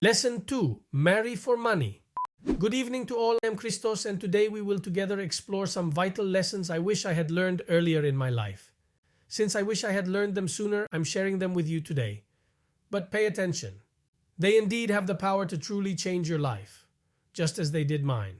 Lesson 2. Marry for money. Good evening to all. I am Christos, and today we will together explore some vital lessons I wish I had learned earlier in my life. Since I wish I had learned them sooner, I'm sharing them with you today. But pay attention. They indeed have the power to truly change your life, just as they did mine.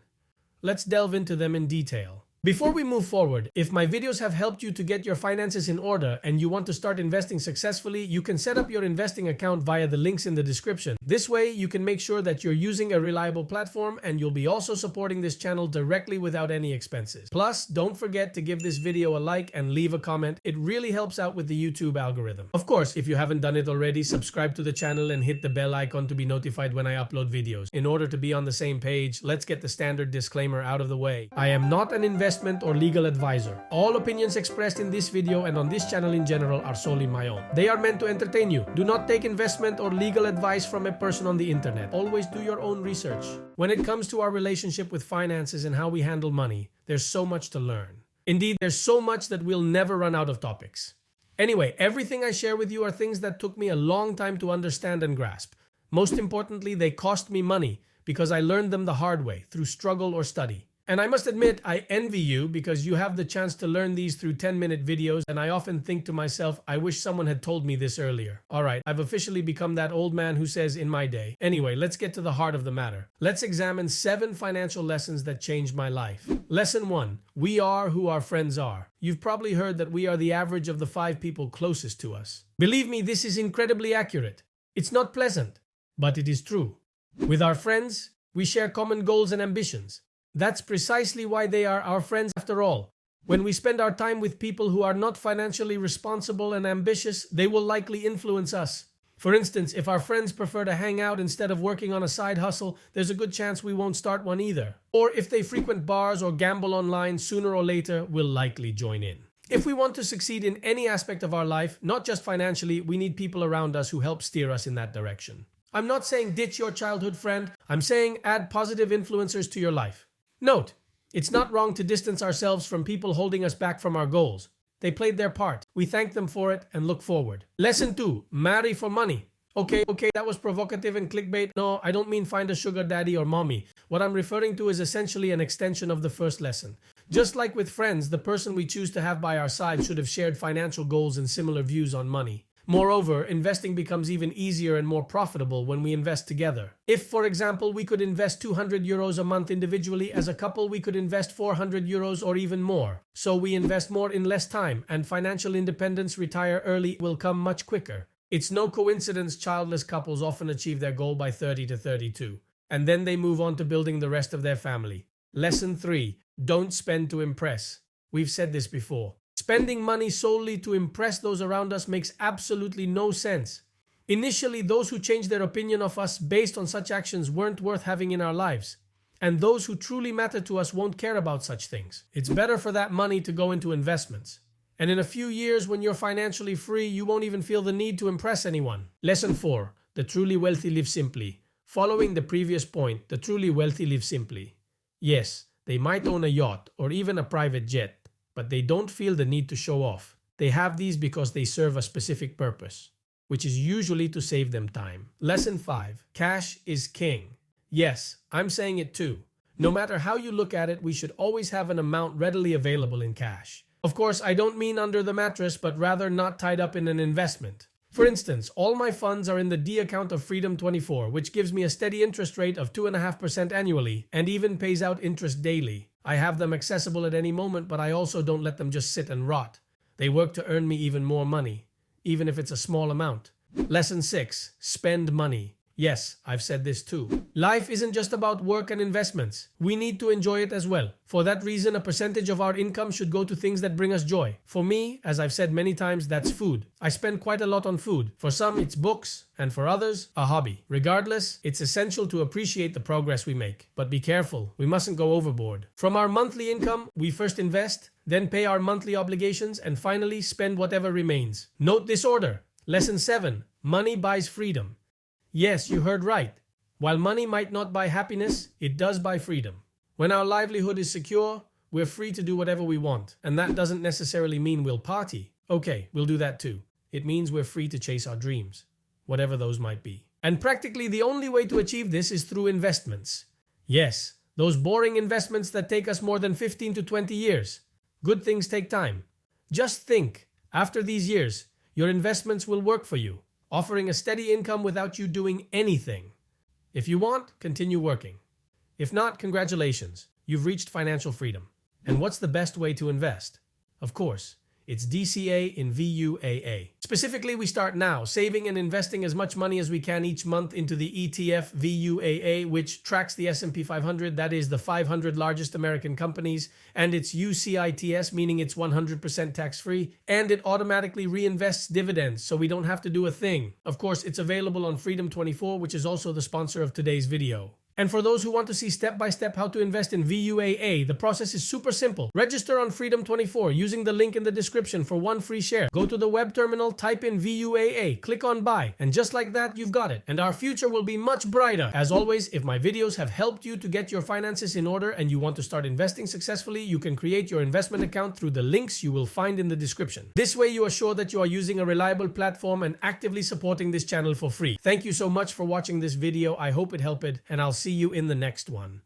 Let's delve into them in detail. Before we move forward, if my videos have helped you to get your finances in order and you want to start investing successfully, you can set up your investing account via the links in the description. This way, you can make sure that you're using a reliable platform, and you'll be also supporting this channel directly without any expenses. Plus, don't forget to give this video a like and leave a comment. It really helps out with the YouTube algorithm. Of course, if you haven't done it already, subscribe to the channel and hit the bell icon to be notified when I upload videos. In order to be on the same page, let's get the standard disclaimer out of the way. I am not an investment or legal advisor. All opinions expressed in this video and on this channel in general are solely my own. They are meant to entertain you. Do not take investment or legal advice from a person on the internet. Always do your own research. When it comes to our relationship with finances and how we handle money, there's so much to learn. Indeed, there's so much that we'll never run out of topics. Anyway, everything I share with you are things that took me a long time to understand and grasp. Most importantly, they cost me money because I learned them the hard way, through struggle or study. And I must admit, I envy you because you have the chance to learn these through 10-minute videos, and I often think to myself, I wish someone had told me this earlier. Alright, I've officially become that old man who says in my day. Anyway, let's get to the heart of the matter. Let's examine 7 financial lessons that changed my life. Lesson 1. We are who our friends are. You've probably heard that we are the average of the 5 people closest to us. Believe me, this is incredibly accurate. It's not pleasant, but it is true. With our friends, we share common goals and ambitions. That's precisely why they are our friends after all. When we spend our time with people who are not financially responsible and ambitious, they will likely influence us. For instance, if our friends prefer to hang out instead of working on a side hustle, there's a good chance we won't start one either. Or if they frequent bars or gamble online, sooner or later, we'll likely join in. If we want to succeed in any aspect of our life, not just financially, we need people around us who help steer us in that direction. I'm not saying ditch your childhood friend. I'm saying add positive influencers to your life. Note, it's not wrong to distance ourselves from people holding us back from our goals. They played their part. We thank them for it and look forward. Lesson 2. Marry for money. Okay, that was provocative and clickbait. No, I don't mean find a sugar daddy or mommy. What I'm referring to is essentially an extension of the first lesson. Just like with friends, the person we choose to have by our side should have shared financial goals and similar views on money. Moreover, investing becomes even easier and more profitable when we invest together. If, for example, we could invest €200 a month individually, as a couple we could invest €400 or even more. So we invest more in less time, and financial independence, retire early, will come much quicker. It's no coincidence childless couples often achieve their goal by 30 to 32, and then they move on to building the rest of their family. Lesson 3. Don't spend to impress. We've said this before. Spending money solely to impress those around us makes absolutely no sense. Initially, those who changed their opinion of us based on such actions weren't worth having in our lives. And those who truly matter to us won't care about such things. It's better for that money to go into investments. And in a few years, when you're financially free, you won't even feel the need to impress anyone. Lesson 4. The truly wealthy live simply. Following the previous point, the truly wealthy live simply. Yes, they might own a yacht or even a private jet, but they don't feel the need to show off. They have these because they serve a specific purpose, which is usually to save them time. Lesson 5. Cash is king. Yes, I'm saying it too. No matter how you look at it, we should always have an amount readily available in cash. Of course, I don't mean under the mattress, but rather not tied up in an investment. For instance, all my funds are in the D account of Freedom24, which gives me a steady interest rate of 2.5% annually and even pays out interest daily. I have them accessible at any moment, but I also don't let them just sit and rot. They work to earn me even more money, even if it's a small amount. Lesson 6. Spend money. Yes, I've said this too. Life isn't just about work and investments. We need to enjoy it as well. For that reason, a percentage of our income should go to things that bring us joy. For me, as I've said many times, that's food. I spend quite a lot on food. For some, it's books, and for others, a hobby. Regardless, it's essential to appreciate the progress we make. But be careful, we mustn't go overboard. From our monthly income, we first invest, then pay our monthly obligations, and finally spend whatever remains. Note this order. Lesson 7. Money buys freedom. Yes, you heard right. While money might not buy happiness, it does buy freedom. When our livelihood is secure, we're free to do whatever we want. And that doesn't necessarily mean we'll party. Okay, we'll do that too. It means we're free to chase our dreams, whatever those might be. And practically the only way to achieve this is through investments. Yes, those boring investments that take us more than 15 to 20 years. Good things take time. Just think, after these years, your investments will work for you, offering a steady income without you doing anything. If you want, continue working. If not, congratulations, you've reached financial freedom. And what's the best way to invest? Of course, it's DCA in VUAA. Specifically, we start now, saving and investing as much money as we can each month into the ETF VUAA, which tracks the S&P 500, that is the 500 largest American companies, and it's UCITS, meaning it's 100% tax-free, and it automatically reinvests dividends, so we don't have to do a thing. Of course, it's available on Freedom24, which is also the sponsor of today's video. And for those who want to see step-by-step how to invest in VUAA, the process is super simple. Register on Freedom24 using the link in the description for one free share. Go to the web terminal, type in VUAA, click on buy, and just like that, you've got it. And our future will be much brighter. As always, if my videos have helped you to get your finances in order and you want to start investing successfully, you can create your investment account through the links you will find in the description. This way, you are sure that you are using a reliable platform and actively supporting this channel for free. Thank you so much for watching this video. I hope it helped, and I'll see you in the next one.